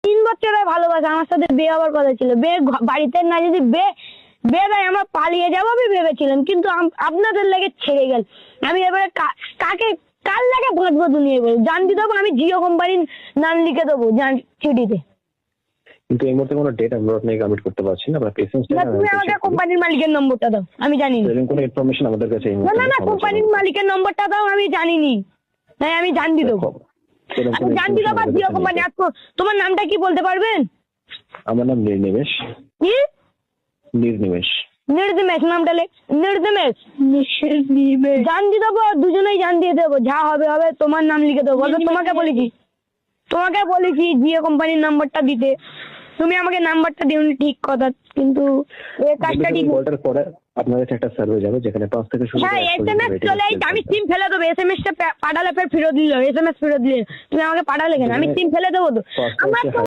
3 বছরের ভালোবাসা, আমার সাথে বিয়ে হওয়ার কথা ছিল। বাড়িতে না যদি বিয়ে দেয় আমরা পালিয়ে যাবো আমি ভেবেছিলাম, কিন্তু আপনাদের লেগে ছেড়ে গেল। আমি এবারে কার লাগে বাঁচবো দুনিয়ায় বলো? জানতে দেবো আমি জিও কোম্পানির নাম লিখে দেবো চিঠিতে। কিন্তু এই মুহূর্তে কোনো ডেট আমরা আপনাকে কমিট করতে পারছি না। আমরা পেশেন্স না, তুমি আমাকে কোম্পানির মালিকের নম্বরটা দাও, আমি জানি না। এরকম কোনো ইনফরমেশন আমাদের কাছে না, কোম্পানির মালিকের নম্বরটা দাও, আমি জানিনি। তাই আমি জানতে দেবো, আমি জানতে দেবো জিও কোম্পানি। তোমার নামটা কি বলতে পারবেন? আমার নাম নির্নিমেষ। কি? নির্নিমেষ। নির্নিমেষ নামটা নির্নিমেষ জান দিয়ে দেবো, দুজনেই জান দিয়ে দেবো। যা হবে হবে, তোমার নাম লিখে দেবো। বলো, তোমাকে বলেছি জিও কোম্পানির নাম্বারটা দিতে, তুমি আমাকে নাম্বারটা দিওনি, ঠিক কথা, কিন্তু এই কাজটা ঠিক। পরে আপনার কাছে একটা সার্ভে যাবে যেখানে 5 থেকে শুরু করে। হ্যাঁ, এসএমএস চলে আসছে, আমি সিম ফেলে দেবো। এসএমএস টা পাঠালে ফের ফেরত দিল, এসএমএস ফেরত দিলে তুমি আমাকে পাঠালে কেন? আমি সিম ফেলে দেবো তো। আমার